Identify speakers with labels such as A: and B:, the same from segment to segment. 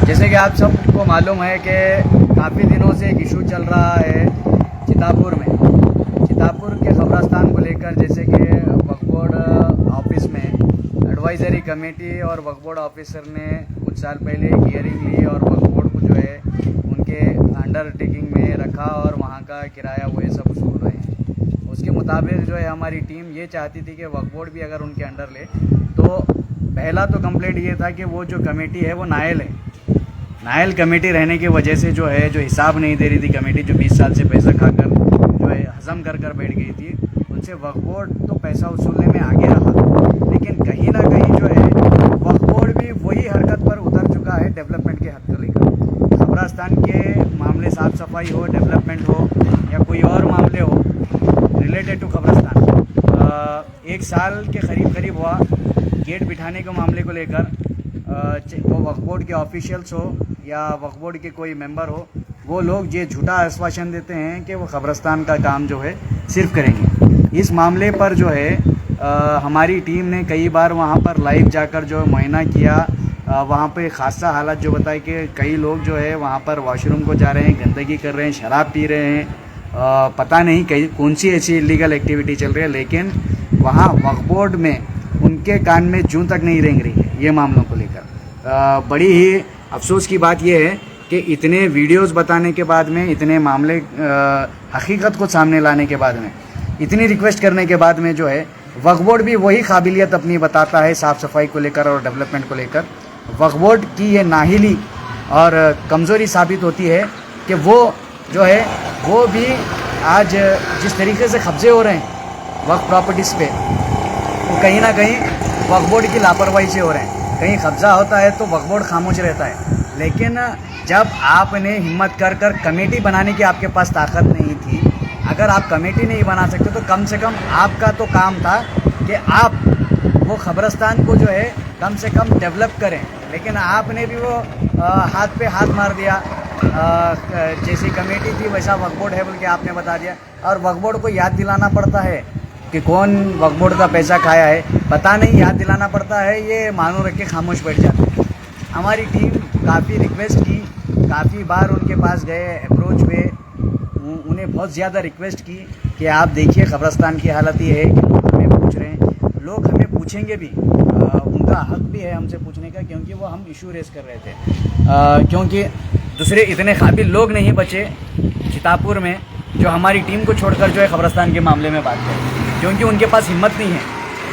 A: जैसे कि आप सबको मालूम है कि काफ़ी दिनों से एक इशू चल रहा है चितापुर में। चितापुर के खबरस्तान को लेकर, जैसे कि वक्फ बोर्ड ऑफिस में एडवाइज़री कमेटी और वक्फ बोर्ड ऑफिसर ने कुछ साल पहले एक हियरिंग ली और वक्फ बोर्ड को जो है उनके अंडरटेकिंग में रखा और वहाँ का किराया वो ये सब वसूल रहे हैं। उसके मुताबिक जो है हमारी टीम ये चाहती थी कि वक्फ बोर्ड भी अगर उनके अंडर ले, तो पहला तो कंप्लेंट ये था कि वो जो कमेटी है वो नायल है। नायल कमेटी रहने की वजह से जो है, जो हिसाब नहीं दे रही थी कमेटी, जो 20 साल से पैसा खाकर जो है हजम कर बैठ गई थी, उनसे वक्फ बोर्ड तो पैसा वसूलने में आगे रहा। लेकिन कहीं ना कहीं जो है वक्फ बोर्ड भी वही हरकत पर उतर चुका है डेवलपमेंट के हद को लेकर। खबरस्तान के मामले, साफ़ सफाई हो, डेवलपमेंट हो या कोई और मामले हो रिलेटेड टू खबरस्तान, 1 साल के करीब हुआ गेट बिठाने के मामले को लेकर। वो वक्फ बोर्ड के ऑफिशियल्स हो या वक्फ बोर्ड के कोई मेंबर हो, वो लोग ये झूठा आश्वासन देते हैं कि वो खबरस्तान का काम जो है सिर्फ करेंगे। इस मामले पर जो है हमारी टीम ने कई बार वहाँ पर लाइव जाकर जो मुआयना किया। वहाँ पे खासा हालत जो बताए कि कई लोग जो है वहाँ पर वॉशरूम को जा रहे हैं, गंदगी कर रहे हैं, शराब पी रहे हैं, पता नहीं कौन सी ऐसी इलीगल एक्टिविटी चल रही है। लेकिन वहाँ वक्फ बोर्ड में उनके कान में जूं तक नहीं रेंग रही है ये मामलों को लेकर। बड़ी ही अफसोस की बात यह है कि इतने वीडियोस बताने के बाद में, इतने मामले हकीकत को सामने लाने के बाद में, इतनी रिक्वेस्ट करने के बाद में जो है वक्फ बोर्ड भी वही काबिलियत अपनी बताता है साफ़ सफाई को लेकर और डेवलपमेंट को लेकर। वक्फ बोर्ड की ये नाहिली और कमज़ोरी साबित होती है कि वो जो है वो भी आज जिस तरीके से कब्ज़े हो रहे हैं वक्फ प्रॉपर्टीज़ पे, वो कहीं ना कहीं वक्फ बोर्ड की लापरवाही से हो रहे हैं। कहीं कब्ज़ा होता है तो वक्फ बोर्ड खामोश रहता है। लेकिन जब आपने हिम्मत कर कमेटी बनाने की आपके पास ताकत नहीं थी, अगर आप कमेटी नहीं बना सकते तो कम से कम आपका तो काम था कि आप वो खबरस्तान को जो है कम से कम डेवलप करें। लेकिन आपने भी वो हाथ पे हाथ मार दिया। जैसी कमेटी थी वैसा वक्फ बोर्ड है बोल के आपने बता दिया, और वक्फ बोर्ड को याद दिलाना पड़ता है कि कौन वक्फ बोर्ड का पैसा खाया है, पता नहीं, याद दिलाना पड़ता है, ये मानो रख के खामोश बैठ जाते हैं। हमारी टीम काफ़ी रिक्वेस्ट की, काफ़ी बार उनके पास गए, अप्रोच हुए, उन्हें बहुत ज़्यादा रिक्वेस्ट की कि आप देखिए खबरस्तान की हालत ये है कि लोग हमें पूछ रहे हैं। लोग हमें पूछेंगे भी, उनका हक भी है हमसे पूछने का, क्योंकि वो हम इशू रेस कर रहे थे। क्योंकि दूसरे इतने काबिल लोग नहीं बचे चितापुर में जो हमारी टीम को छोड़कर जो है खबरस्तान के मामले में बात करें, क्योंकि उनके पास हिम्मत नहीं है।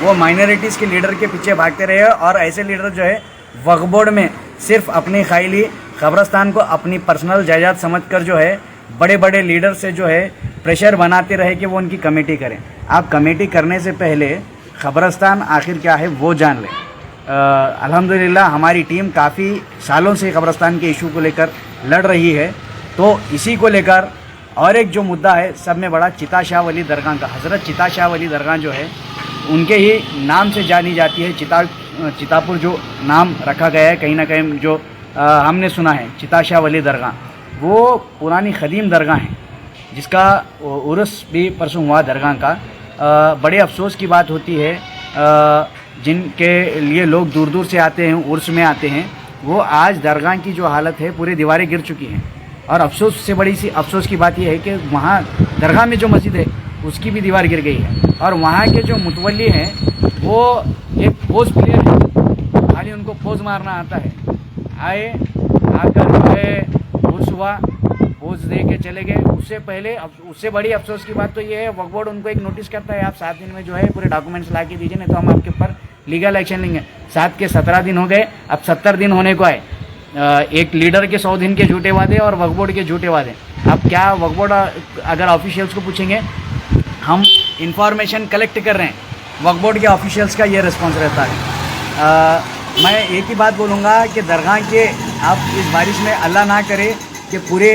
A: वो माइनॉरिटीज़ के लीडर के पीछे भागते रहे और ऐसे लीडर जो है वक्फ बोर्ड में सिर्फ अपनी खाइली खबरस्तान को अपनी पर्सनल जायदाद समझकर जो है बड़े बड़े लीडर से जो है प्रेशर बनाते रहे कि वो उनकी कमेटी करें। आप कमेटी करने से पहले खबरस्तान आखिर क्या है वो जान लें। अल्हम्दुलिल्लाह हमारी टीम काफ़ी सालों से खबरस्तान के इशू को लेकर लड़ रही है। तो इसी को लेकर और एक जो मुद्दा है सब में बड़ा, चिता शाह वली दरगाह का, हज़रत चिता शाह वली दरगाह जो है उनके ही नाम से जानी जाती है। चितापुर जो नाम रखा गया है, कहीं ना कहीं जो हमने सुना है चिता शाह वली दरगाह, वो पुरानी ख़दीम दरगाह है जिसका उर्स भी परसों हुआ दरगाह का। बड़े अफसोस की बात होती है, जिनके लिए लोग दूर दूर से आते हैं, उर्स में आते हैं, वो आज दरगाह की जो हालत है पूरी दीवारें गिर चुकी हैं। और अफसोस से बड़ी सी अफसोस की बात यह है कि वहाँ दरगाह में जो मस्जिद है उसकी भी दीवार गिर गई है। और वहाँ के जो मुतवल्ली हैं वो एक पोज प्लेयर है, खाली उनको पोज मारना आता है। आए आकर जो है उर्स हुआ, पोज दे के चले गए। उससे पहले, उससे बड़ी अफसोस की बात तो ये है, वक्फ बोर्ड उनको एक नोटिस करता है, आप 7 दिन में जो है पूरे डॉक्यूमेंट्स ला के दीजिए, नहीं तो हम आपके ऊपर लीगल एक्शन लेंगे। 7 के 17 दिन हो गए, अब 70 दिन होने को आए। एक लीडर के 100 दिन के झूठे वादे और वक्फ बोर्ड के झूठे वादे। अब क्या वक्फ बोर्ड अगर ऑफिशियल्स को पूछेंगे, हम इंफॉर्मेशन कलेक्ट कर रहे हैं, वक्फ बोर्ड के ऑफिशियल्स का ये रिस्पॉन्स रहता है। मैं एक ही बात बोलूँगा कि दरगाह के आप इस बारिश में अल्लाह ना करे कि पूरे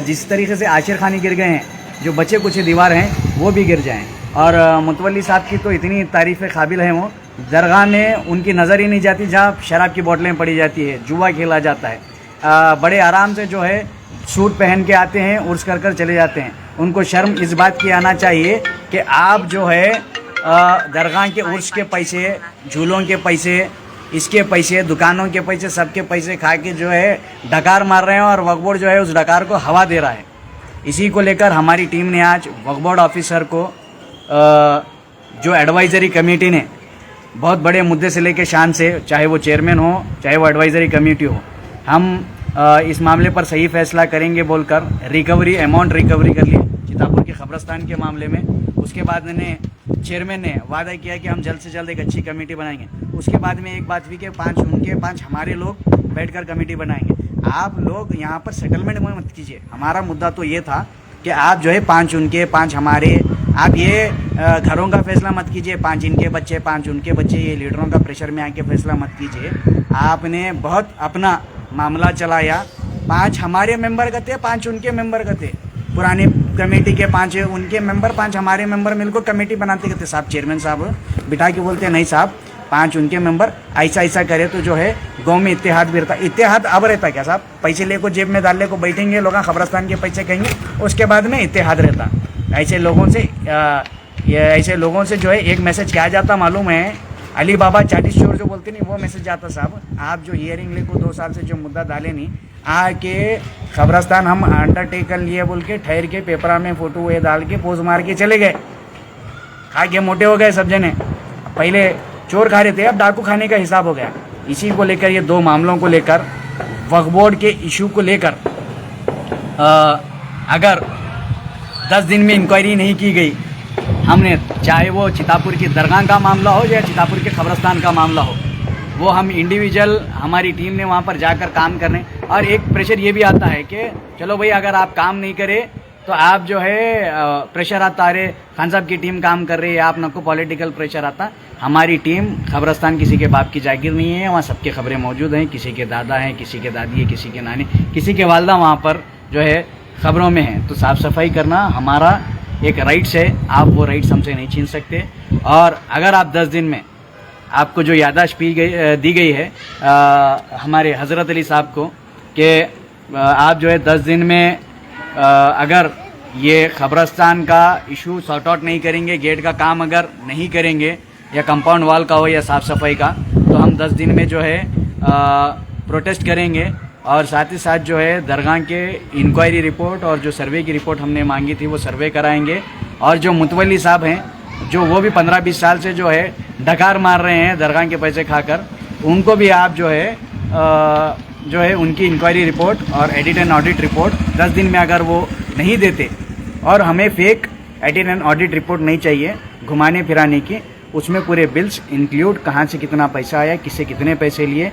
A: जिस तरीके से आशिर खाने गिर गए हैं, जो बचे कुछ दीवार हैं वो भी गिर जाएं। और मुतवल्ली साहब की तो इतनी तारीफ़ काबिल हैं, वो दरगाह में उनकी नज़र ही नहीं जाती जहाँ शराब की बोतलें पड़ी जाती है, जुआ खेला जाता है। बड़े आराम से जो है सूट पहन के आते हैं, उर्स कर चले जाते हैं। उनको शर्म इस बात की आना चाहिए कि आप जो है दरगाह के उर्स के पैसे, झूलों के पैसे, इसके पैसे, दुकानों के पैसे, सबके पैसे खा के जो है डकार मार रहे हैं और वक्फ बोर्ड जो है उस डकार को हवा दे रहा है। इसी को लेकर हमारी टीम ने आज वक्फ बोर्ड ऑफिसर को जो एडवाइजरी कमेटी ने बहुत बड़े मुद्दे से लेकर शान से, चाहे वो चेयरमैन हो चाहे वो एडवाइजरी कमेटी हो, हम इस मामले पर सही फैसला करेंगे बोलकर अमाउंट रिकवरी कर लिए चितापुर के खबरस्तान के मामले में। उसके बाद चेयरमैन ने वादा किया कि हम जल्द से जल्द एक अच्छी कमेटी बनाएंगे। उसके बाद में एक बात हुई कि 5 उनके 5 हमारे लोग बैठकर कमेटी बनाएंगे। आप लोग यहाँ पर सेटलमेंट में मत कीजिए। हमारा मुद्दा तो ये था कि आप जो है 5 उनके 5 हमारे, आप ये घरों का फैसला मत कीजिए, 5 इनके बच्चे 5 उनके बच्चे, ये लीडरों का प्रेशर में आके फैसला मत कीजिए। आपने बहुत अपना मामला चलाया। 5 हमारे मेंबर का थे, 5 उनके मेंबर का थे। पुरानी कमेटी के 5 उनके मेंबर, 5 हमारे मेंबर मिलकर कमेटी बनाते थे। साहब चेयरमैन साहब बिठा के बोलते हैं नहीं साहब 5 उनके मेंबर, ऐसा करे तो जो है गांव में इत्तेहाद भी रहता। इत्तेहाद अब रहता क्या साहब? पैसे लेको जेब में डालने को बैठेंगे लोग, खबरस्तान के पैसे कहेंगे, उसके बाद में इत्तेहाद रहता। ऐसे लोगों से जो है एक मैसेज क्या जाता मालूम है? अली बाबा चालीस चोर जो बोलते नहीं, वो मैसेज जाता साहब। आप जो हियरिंग लेको 2 साल से जो मुद्दा डाले नहीं, आके खबरस्तान हम अंडरटेकर लिए बोल के ठहर के पेपरा में फोटो ये डाल के पोज मार के चले गए। खा के मोटे हो गए सब जने। पहले चोर खा रहे थे, अब डाकू खाने का हिसाब हो गया। इसी को लेकर, ये 2 मामलों को लेकर, वक्फ बोर्ड के इशू को लेकर अगर 10 दिन में इंक्वायरी नहीं की गई, हमने चाहे वो चितापुर की दरगाह का मामला हो या चितापुर के खबरस्तान का मामला हो, वो हम इंडिविजुअल हमारी टीम ने वहाँ पर जाकर काम करने। और एक प्रेशर ये भी आता है कि चलो भाई अगर आप काम नहीं करें तो आप जो है प्रेशर आता है, खान साहब की टीम काम कर रही है, आप नको पॉलिटिकल प्रेशर आता। हमारी टीम खबरस्तान किसी के बाप की जागीर नहीं है, वहाँ सबके खबरें मौजूद हैं। किसी के दादा हैं, किसी के दादी है, किसी के नानी, किसी के वालदा वहाँ पर जो है खबरों में है। तो साफ़ सफाई करना हमारा एक राइट्स है, आप वो राइट्स हमसे नहीं छीन सकते। और अगर आप 10 दिन में, आपको जो याददाश्त दी गई है हमारे हज़रत अली साहब को कि आप जो है 10 दिन में अगर ये खबरस्तान का इशू सॉर्ट आउट नहीं करेंगे, गेट का काम अगर नहीं करेंगे, या कंपाउंड वाल का हो या साफ़ सफाई का, तो हम 10 दिन में जो है प्रोटेस्ट करेंगे। और साथ ही साथ जो है दरगाह के इंक्वायरी रिपोर्ट और जो सर्वे की रिपोर्ट हमने मांगी थी वो सर्वे कराएंगे। और जो मुतवल्ली साहब हैं, जो वो भी 15-20 साल से जो है डकार मार रहे हैं दरगाह के पैसे खाकर, उनको भी आप जो है उनकी इंक्वायरी रिपोर्ट और एडिट एंड ऑडिट रिपोर्ट 10 दिन में अगर वो नहीं देते, और हमें fake edit and audit report नहीं चाहिए घुमाने फिराने की, उसमें पूरे बिल्स इंक्लूड, कहाँ से कितना पैसा आया, किससे कितने पैसे लिए।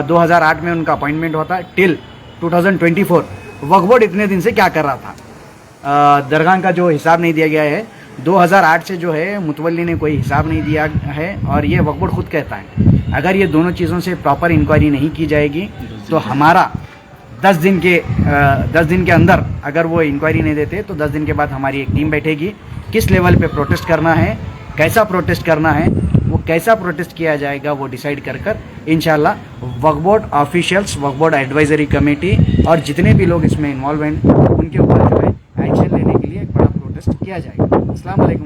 A: 2008 में उनका अपॉइंटमेंट होता टिल 2024 वक्फ बोर्ड इतने दिन से क्या कर रहा था। दरगाह का जो हिसाब नहीं दिया गया है, 2008 से जो है मुतवल्ली ने कोई हिसाब नहीं दिया है, और ये वक्फ बोर्ड खुद कहता है। अगर ये दोनों चीज़ों से प्रॉपर इंक्वायरी नहीं की जाएगी तो हमारा 10 दिन के अंदर अगर वो इंक्वायरी नहीं देते तो 10 दिन के बाद हमारी एक टीम बैठेगी। किस लेवल पे प्रोटेस्ट करना है, कैसा प्रोटेस्ट करना है, वो कैसा प्रोटेस्ट किया जाएगा वो डिसाइड कर इंशाल्लाह वक्फ बोर्ड ऑफिशियल्स, वक्फ बोर्ड एडवाइजरी कमेटी और जितने भी लोग इसमें इन्वॉल्व हैं उनके ऊपर जो है एक्शन लेने के लिए एक बड़ा प्रोटेस्ट किया जाएगा। अस्सलाम वालेकुम।